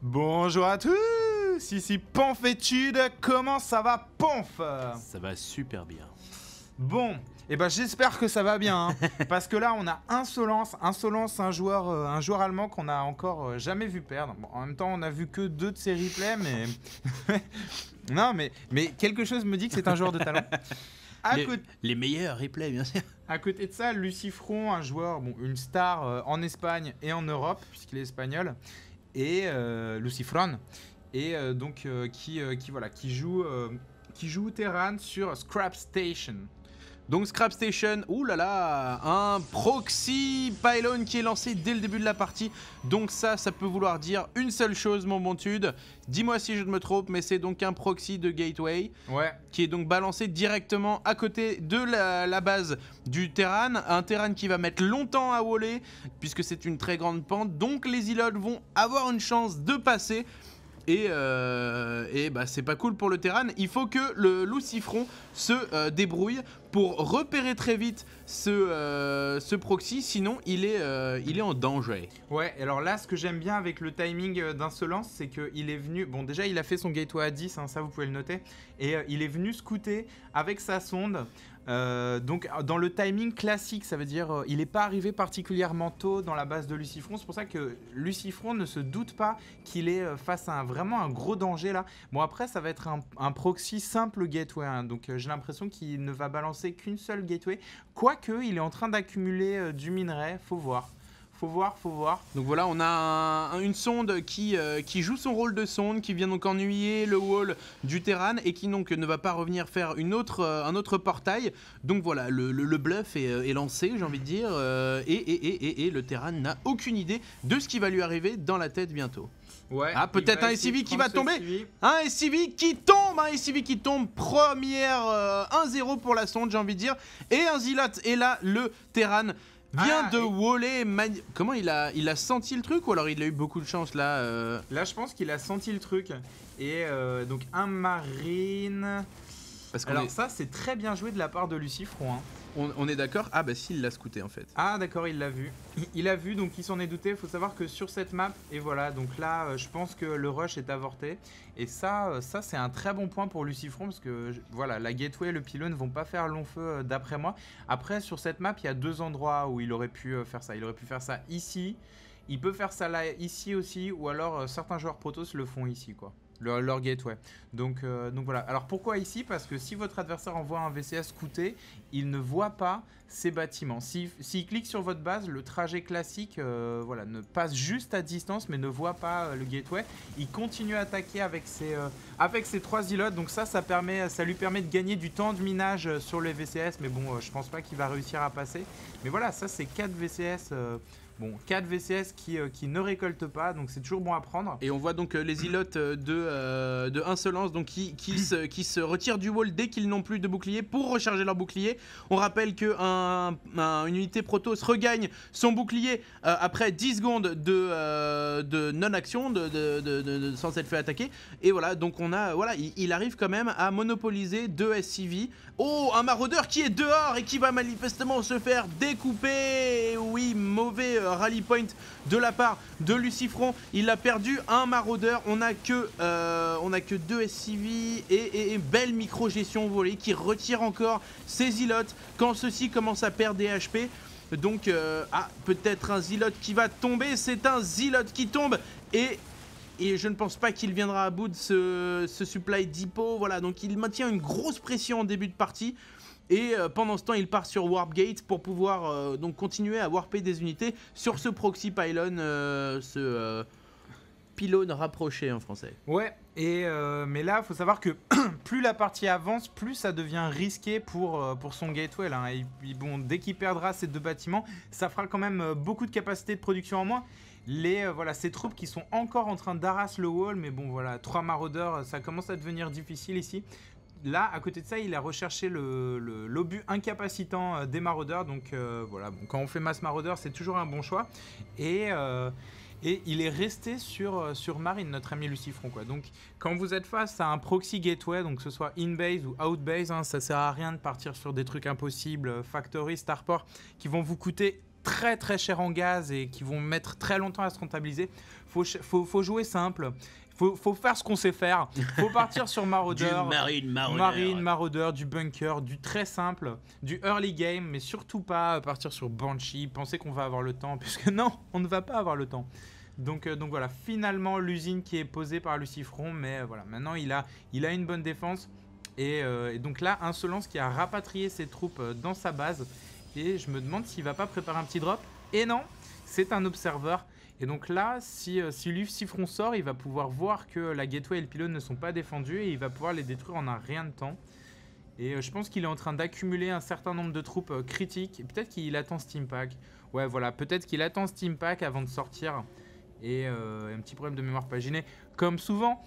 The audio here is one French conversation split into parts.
Bonjour à tous, ici Ponfétude, comment ça va Ponf? Ça va super bien. Bon, et ben j'espère que ça va bien, hein, parce que là on a Insolence, un joueur allemand qu'on a encore jamais vu perdre. Bon, en même temps on a vu que 2 de ses replays, mais... non mais quelque chose me dit que c'est un joueur de talent. Les meilleurs replays, bien sûr. À côté de ça, Lucifron, un joueur, bon, une star en Espagne et en Europe, puisqu'il est espagnol, et Lucifron, et qui joue Terran sur Scrap Station. Donc Scrap Station, oulala, un proxy pylon qui est lancé dès le début de la partie. Donc ça peut vouloir dire une seule chose, mon bon Tude. Dis-moi si je me trompe, mais c'est donc un proxy de Gateway. Ouais. Qui est donc balancé directement à côté de la base du Terran. Un Terran qui va mettre longtemps à waller, puisque c'est une très grande pente. Donc les îlots vont avoir une chance de passer. Et bah c'est pas cool pour le Terran. Il faut que le Lucifron se débrouille pour repérer très vite ce proxy, sinon il est en danger. Ouais, alors là ce que j'aime bien avec le timing d'Insolence, c'est qu'il est venu, bon déjà il a fait son gateway à 10, hein, ça vous pouvez le noter, et il est venu scouter avec sa sonde. Donc dans le timing classique, ça veut dire il n'est pas arrivé particulièrement tôt dans la base de Lucifron. C'est pour ça que Lucifron ne se doute pas qu'il est face à vraiment un gros danger là. Bon après ça va être un proxy simple gateway, hein, donc j'ai l'impression qu'il ne va balancer qu'une seule gateway. Quoique il est en train d'accumuler du minerai, faut voir. Faut voir. Donc voilà, on a une sonde qui joue son rôle de sonde, qui vient donc ennuyer le wall du Terran et qui donc ne va pas revenir faire un autre portail. Donc voilà, le bluff est lancé, j'ai envie de dire, et le Terran n'a aucune idée de ce qui va lui arriver dans la tête bientôt. Ouais, ah, peut-être un SCV qui va tomber. Un SCV qui tombe. Première 1-0 pour la sonde, j'ai envie de dire. Et un Zealot. Et là, le Terran vient de waller. Comment il a senti le truc, ou alors il a eu beaucoup de chance là Là, je pense qu'il a senti le truc. Et donc, un marine. Alors, ça, c'est très bien joué de la part de Lucifron. Hein. On est d'accord. Ah, bah si, il l'a scouté en fait. Ah, d'accord, il l'a vu. Il a vu, donc il s'en est douté. Il faut savoir que sur cette map, et voilà, donc là, je pense que le rush est avorté. Et ça c'est un très bon point pour Lucifron, parce que voilà, la gateway et le pylône ne vont pas faire long feu d'après moi. Après, sur cette map, il y a 2 endroits où il aurait pu faire ça. Il aurait pu faire ça ici. Il peut faire ça là, ici aussi, ou alors certains joueurs Protoss le font ici, quoi. Leur gateway. Donc voilà. Alors pourquoi ici? Parce que si votre adversaire envoie un VCS scouté, il ne voit pas ces bâtiments. S'il clique sur votre base, le trajet classique voilà, ne passe juste à distance, mais ne voit pas le gateway. Il continue à attaquer avec ses 3 îlots. Donc ça lui permet de gagner du temps de minage sur les VCS. Mais bon, je pense pas qu'il va réussir à passer. Mais voilà, ça c'est 4 VCS... Bon, 4 VCS qui ne récoltent pas, donc c'est toujours bon à prendre. Et on voit donc les îlots de Insolence donc qui se retirent du wall dès qu'ils n'ont plus de bouclier pour recharger leur bouclier. On rappelle qu'une unité Protoss regagne son bouclier après 10 secondes de non-action, sans être fait attaquer. Et voilà, donc il arrive quand même à monopoliser 2 SCV. Oh, un maraudeur qui est dehors et qui va manifestement se faire découper. Oui, mauvais rally point de la part de Lucifron. Il a perdu un maraudeur. On a que 2 SCV et belle micro-gestion volée qui retire encore ses îlots quand ceux-ci commencent à perdre des HP. Donc, peut-être un Zealot qui va tomber. C'est un Zealot qui tombe et je ne pense pas qu'il viendra à bout de ce supply depot. Voilà, donc il maintient une grosse pression en début de partie. Et pendant ce temps, il part sur Warp Gate pour pouvoir donc continuer à warper des unités sur ce proxy pylon, ce pylône rapproché en français. Ouais, mais là, il faut savoir que plus la partie avance, plus ça devient risqué pour son gateway. Là. Et puis, bon, dès qu'il perdra ces 2 bâtiments, ça fera quand même beaucoup de capacité de production en moins. Ces troupes qui sont encore en train d'arraser le wall, mais bon, voilà, 3 maraudeurs, ça commence à devenir difficile ici. Là, à côté de ça, il a recherché l'obus incapacitant des maraudeurs. Donc voilà, bon, quand on fait masse maraudeur, c'est toujours un bon choix. Et il est resté sur Marine, notre ami Lucifron, quoi. Donc quand vous êtes face à un proxy gateway, donc que ce soit in-base ou out-base, hein, ça sert à rien de partir sur des trucs impossibles, factory, starport, qui vont vous coûter très très cher en gaz et qui vont mettre très longtemps à se rentabiliser. Faut jouer simple. Faut faire ce qu'on sait faire. Faut partir sur Marauder. Du Marine, Marauder, du bunker, du très simple, du early game, mais surtout pas partir sur Banshee, penser qu'on va avoir le temps, puisque non, on ne va pas avoir le temps. Donc voilà, finalement l'usine qui est posée par Lucifron, mais voilà, maintenant il a une bonne défense. Et donc là, Insolence qui a rapatrié ses troupes dans sa base. Et je me demande s'il va pas préparer un petit drop. Et non, c'est un observeur. Et donc là, si Lucifron sort, il va pouvoir voir que la gateway et le pylône ne sont pas défendus et il va pouvoir les détruire en un rien de temps. Et je pense qu'il est en train d'accumuler un certain nombre de troupes critiques. Peut-être qu'il attend Steampack. Ouais, voilà, peut-être qu'il attend Steampack avant de sortir. Et un petit problème de mémoire paginée, comme souvent.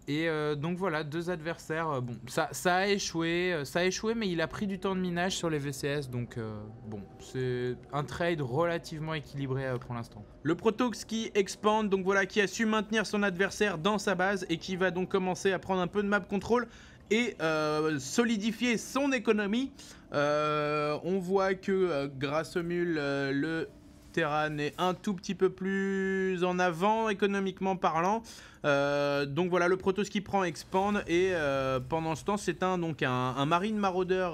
Et donc voilà, 2 adversaires. Bon, ça a échoué, mais il a pris du temps de minage sur les VCS. Donc bon, c'est un trade relativement équilibré pour l'instant. Le Protox qui expand, donc voilà, qui a su maintenir son adversaire dans sa base et qui va donc commencer à prendre un peu de map control et solidifier son économie. On voit que grâce au mule, le Terran est un tout petit peu plus en avant économiquement parlant. Donc voilà, le Protoss qui prend expand et pendant ce temps c'est un Marine Marauder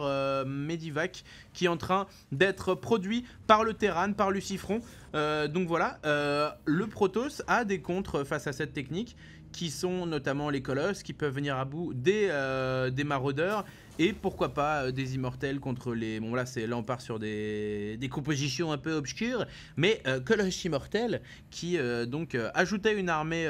Medivac qui est en train d'être produit par le Terran, par Lucifron. Donc voilà, le Protoss a des contres face à cette technique qui sont notamment les colosses qui peuvent venir à bout des maraudeurs. Et pourquoi pas des immortels contre les... Bon là on part sur des compositions un peu obscures, mais Colosse Immortel qui ajoutait une armée,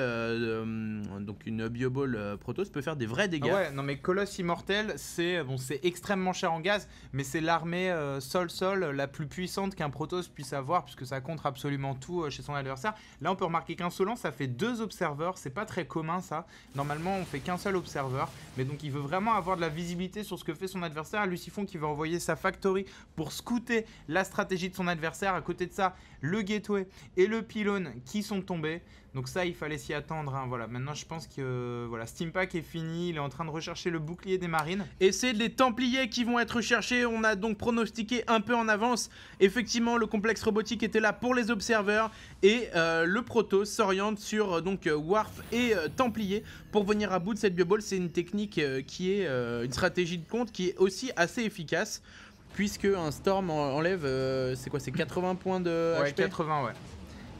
donc une Bioball Protoss peut faire des vrais dégâts. Ah ouais, non mais Colosse Immortel c'est extrêmement cher en gaz, mais c'est l'armée sol la plus puissante qu'un Protoss puisse avoir puisque ça contre absolument tout chez son adversaire. Là on peut remarquer qu'Insolent ça fait 2 observeurs, c'est pas très commun ça. Normalement on fait qu'un seul observeur, mais donc il veut vraiment avoir de la visibilité sur ce que fait son adversaire. Lucifron qui va envoyer sa factory pour scouter la stratégie de son adversaire. À côté de ça, le gateway et le pylône qui sont tombés. Donc ça, il fallait s'y attendre. Hein. Voilà. Maintenant, je pense que voilà, Steampack est fini. Il est en train de rechercher le bouclier des marines. Et c'est les Templiers qui vont être recherchés. On a donc pronostiqué un peu en avance. Effectivement, le complexe robotique était là pour les observeurs. Et le Protoss s'oriente sur Warp et Templier pour venir à bout de cette Bioball. C'est une technique qui est une stratégie de compte qui est aussi assez efficace. Puisque un Storm enlève, c'est quoi, c'est 80 points de ouais, HP 80, ouais.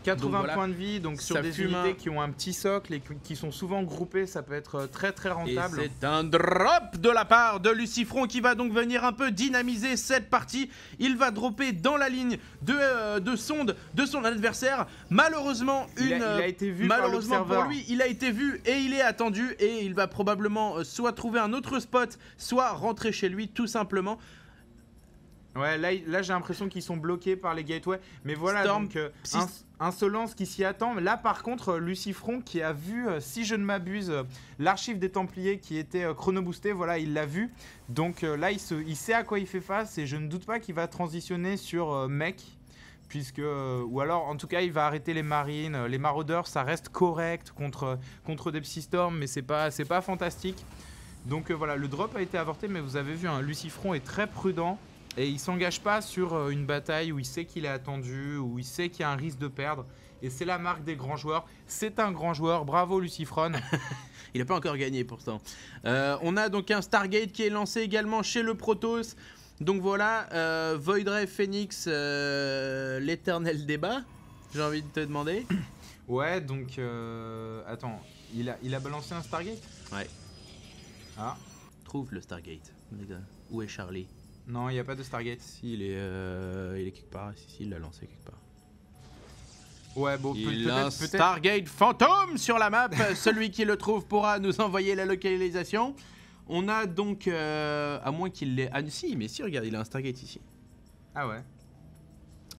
80 voilà, points de vie, donc sur des unités qui ont un petit socle et qui sont souvent groupées, ça peut être très très rentable. Et c'est un drop de la part de Lucifron qui va donc venir un peu dynamiser cette partie. Il va dropper dans la ligne de sonde de son adversaire. Malheureusement, il a été vu malheureusement pour lui, il a été vu et il est attendu. Et il va probablement soit trouver un autre spot, soit rentrer chez lui tout simplement. Ouais, là j'ai l'impression qu'ils sont bloqués par les gateways. Mais voilà, Storm, donc Insolence qui s'y attend. Là par contre, Lucifron qui a vu, si je ne m'abuse, l'archive des Templiers qui était chronoboostée, voilà, il l'a vu. Donc là, il sait à quoi il fait face et je ne doute pas qu'il va transitionner sur mech. Puisque, ou alors en tout cas il va arrêter les marines, les maraudeurs ça reste correct contre des Psystorms, mais c'est pas fantastique. Donc voilà, le drop a été avorté, mais vous avez vu, hein, Lucifron est très prudent. Et il s'engage pas sur une bataille où il sait qu'il est attendu, où il sait qu'il y a un risque de perdre. Et c'est la marque des grands joueurs. C'est un grand joueur. Bravo Lucifron. Il n'a pas encore gagné pourtant. On a donc un Stargate qui est lancé également chez le Protoss. Donc voilà, Voidray, Phoenix, l'éternel débat. J'ai envie de te demander. Ouais, donc... attends, il a balancé un Stargate ? Ouais. Ah. Trouve le Stargate. Où est Charlie ? Non, il n'y a pas de Stargate. Si, il est quelque part. Si, il l'a lancé quelque part. Ouais, bon, il a un Stargate fantôme sur la map. Celui qui le trouve pourra nous envoyer la localisation. On a donc... à moins qu'il l'ait... Ah si, mais si, regarde, il a un Stargate ici. Ah ouais.